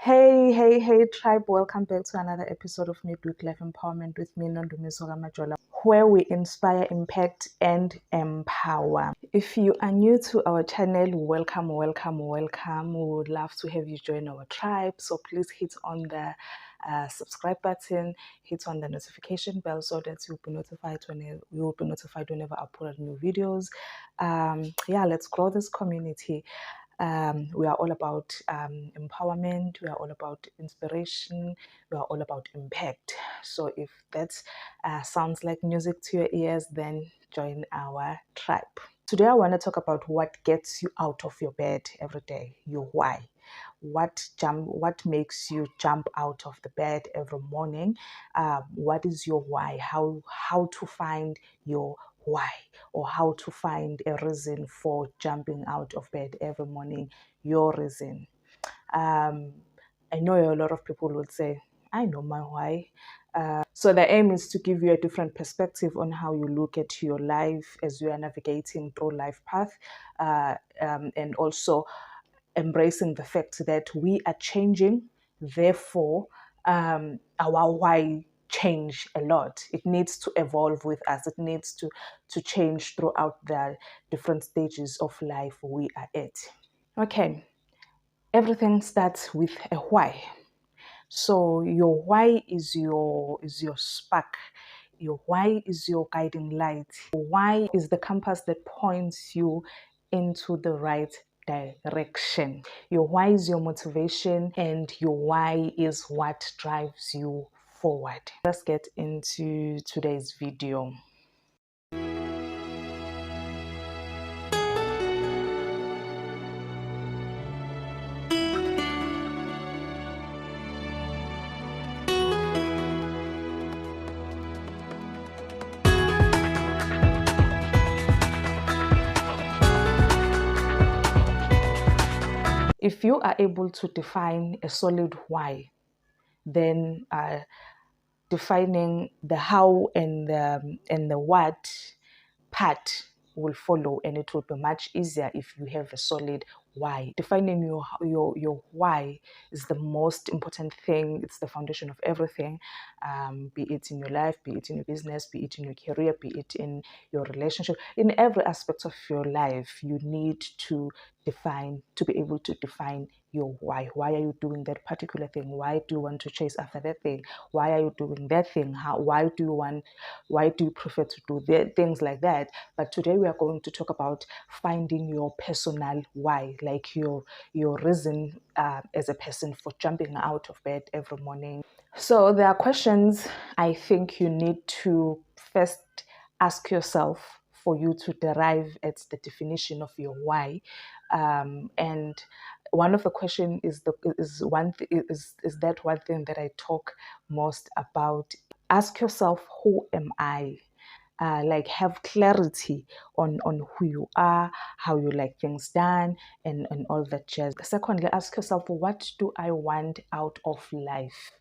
Hey, tribe, welcome back to another episode of Midweek Life Empowerment with me, Nondumiso Majola, where we inspire, impact, and empower. If you are new to our channel, welcome. We would love to have you join our tribe. So please hit on the subscribe button, hit on the notification bell so that you'll be notified whenever I upload new videos. Let's grow this community. We are all about empowerment, we are all about inspiration, we are all about impact. So if that sounds like music to your ears, then join our tribe. Today I want to talk about what gets you out of your bed every day, your why. What makes you jump out of the bed every morning? What is your why? How to find your why, or how to find a reason for jumping out of bed every morning, your reason. I know a lot of people would say, I know my why. So the aim is to give you a different perspective on how you look at your life as you are navigating through life path, and also embracing the fact that we are changing. Therefore, our why change a lot. It needs to evolve with us. It needs to change throughout the different stages of life we are at. Okay, everything starts with a why. So your why is your spark. Your why is your guiding light. Your why is the compass that points you into the right direction. Your why is your motivation, and your why is what drives you forward. Let's get into today's video. If you are able to define a solid why, then defining the how and the what part will follow, and it will be much easier if you have a solid why. Defining your why is the most important thing. It's the foundation of everything, be it in your life, be it in your business, be it in your career, be it in your relationship. In every aspect of your life, you need to be able to define your why. Why are you doing that particular thing? Why do you want to chase after that thing? Why are you doing that thing? Why do you prefer to do things like that? But today we are going to talk about finding your personal why, like your reason as a person for jumping out of bed every morning. So there are questions I think you need to first ask yourself for you to derive at the definition of your why. And one of the questions is that one thing that I talk most about. Ask yourself, who am I? Like, have clarity on who you are, how you like things done, and all that jazz. Secondly, ask yourself, what do I want out of life?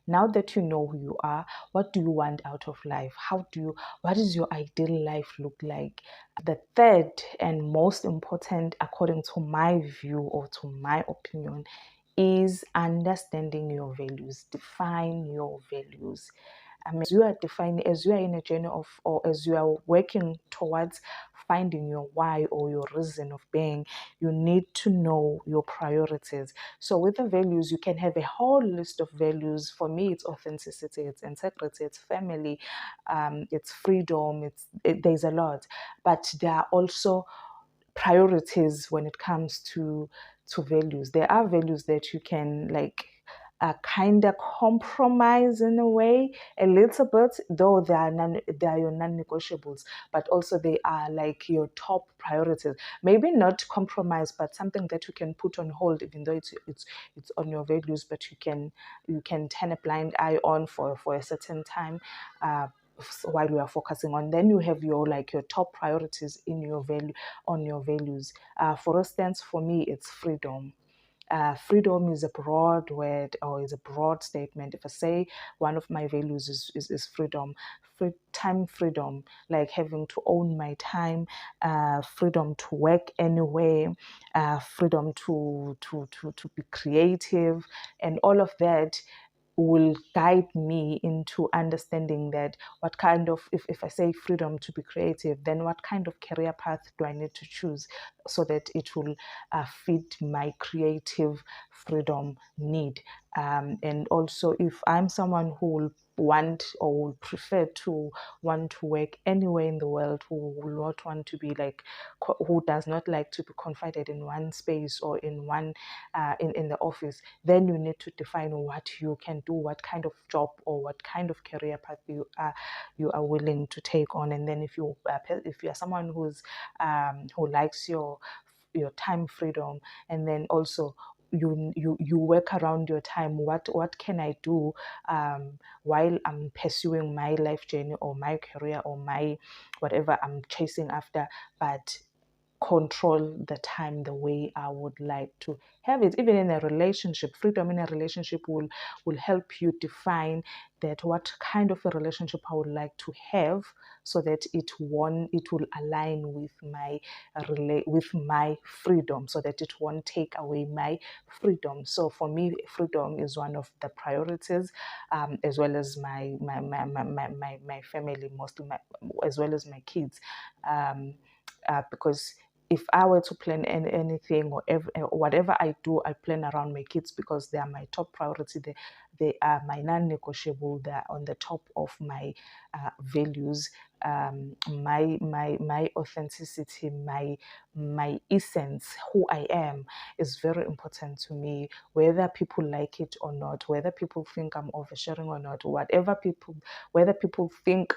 Now that you know who you are, what do you want out of life? What does your ideal life look like? The third and most important, according to my view or to my opinion, is understanding your values. Define your values. I mean, as you are in a journey of, or as you are working towards finding your why or your reason of being, you need to know your priorities. So with the values, you can have a whole list of values. For me, it's authenticity, it's integrity, it's family, it's freedom, there's a lot. But there are also priorities when it comes to values. There are values that you can kind of compromise in a way a little bit, though they are your non-negotiables, but also they are like your top priorities. Maybe not compromise, but something that you can put on hold, even though it's on your values, but you can turn a blind eye on for a certain time. While you are focusing on, then you have your top priorities in your value on your values. For instance, for me, it's freedom. freedom is a broad word, or is a broad statement. If I say one of my values is freedom, time freedom, like having to own my time, freedom to work anywhere, freedom to be creative, and all of that will guide me into understanding that what kind of, if I say freedom to be creative, then what kind of career path do I need to choose so that it will fit my creative freedom need. And also, if I'm someone who will want or will prefer to want to work anywhere in the world, who will not want to be like, who does not like to be confined in one space or in one in the office, then you need to define what you can do, what kind of job or what kind of career path you are willing to take on. And then if you are someone who likes your time freedom, and then also you work around your time, what can I do while I'm pursuing my life journey or my career or my whatever I'm chasing after, but control the time the way I would like to have it. Even in a relationship, freedom in a relationship will help you define that what kind of a relationship I would like to have, so that it will align with with my freedom, so that it won't take away my freedom. So for me, freedom is one of the priorities, as well as my family, mostly as well as my kids, because if I were to plan anything or whatever I do, I plan around my kids, because they are my top priority. They are my non-negotiable. They are on the top of my values. My authenticity, my essence, who I am, is very important to me. Whether people like it or not, whether people think I'm oversharing or not, whether people think.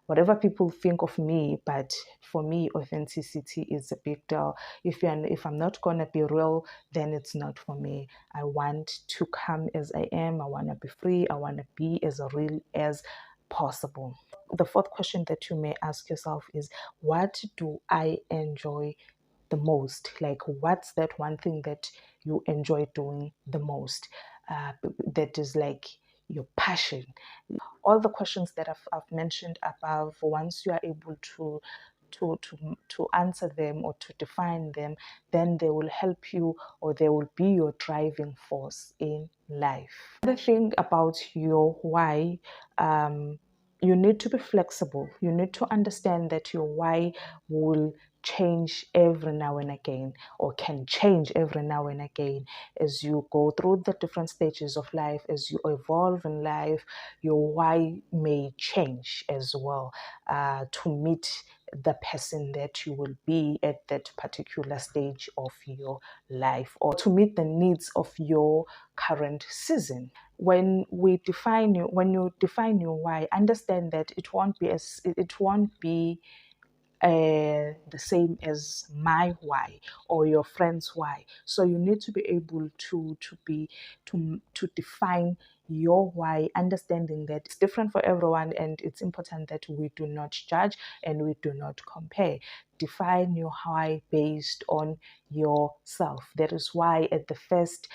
Whatever people think of me, but for me, authenticity is a big deal. If I'm not gonna be real, then it's not for me. I want to come as I am. I want to be free. I want to be as real as possible. The fourth question that you may ask yourself is, what do I enjoy the most? Like, what's that one thing that you enjoy doing the most? That is like your passion. All the questions that I've mentioned above, once you are able to answer them or to define them, then they will help you, or they will be your driving force in life. The thing about your why, you need to be flexible. You need to understand that your why will change every now and again, or can change every now and again, as you go through the different stages of life, as you evolve in life. Your why may change as well, to meet the person that you will be at that particular stage of your life, or to meet the needs of your current season. When you define your why, understand that it won't be the same as my why or your friend's why. So you need to be able to define your why, understanding that it's different for everyone, and it's important that we do not judge and we do not compare. Define your why based on yourself. That is why at the first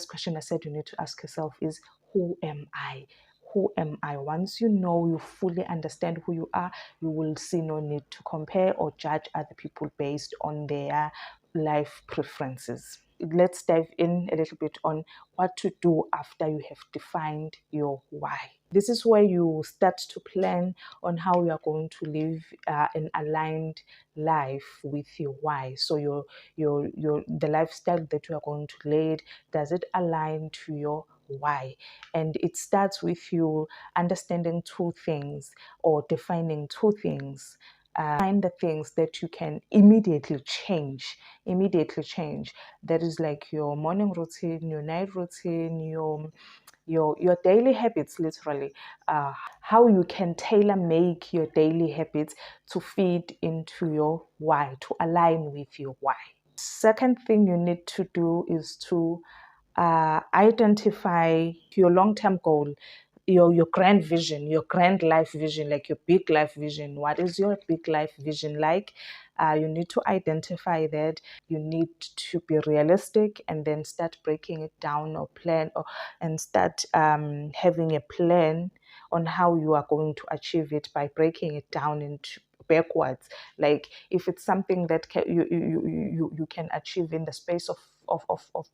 question I said you need to ask yourself is, who am I? Who am I? Once you fully understand who you are, you will see no need to compare or judge other people based on their life preferences. Let's dive in a little bit on what to do after you have defined your why. This is where you start to plan on how you are going to live an aligned life with your why. So the lifestyle that you are going to lead, does it align to your why? And it starts with you understanding two things, or defining two things. Find the things that you can immediately change. That is like your morning routine, your night routine, your daily habits, literally. How you can tailor make your daily habits to feed into your why, to align with your why. Second thing you need to do is to identify your long-term goal, your grand vision, your grand life vision, like your big life vision. What is your big life vision like? You need to identify that. You need to be realistic, and then start breaking it down or plan, and start having a plan on how you are going to achieve it by breaking it down into backwards. Like if it's something that you can achieve in the space of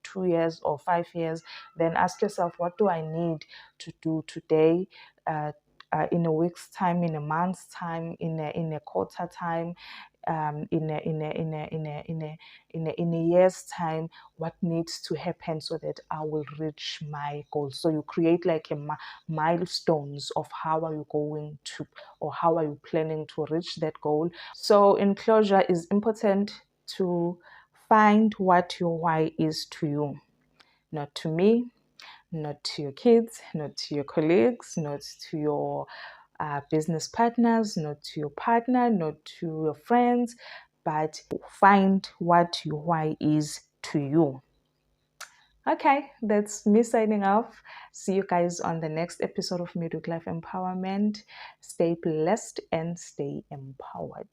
2 years or 5 years, then ask yourself, what do I need to do today, in a week's time, in a month's time, in a quarter time, in a year's time, what needs to happen so that I will reach my goal. So you create like a milestones of how are you going to, or how are you planning to reach that goal. So in closure, is important to find what your why is to you, not to me, not to your kids, not to your colleagues, not to your business partners, not to your partner, not to your friends, but find what your why is to you. Okay, that's me signing off. See you guys on the next episode of Midweek Life Empowerment. Stay blessed and stay empowered.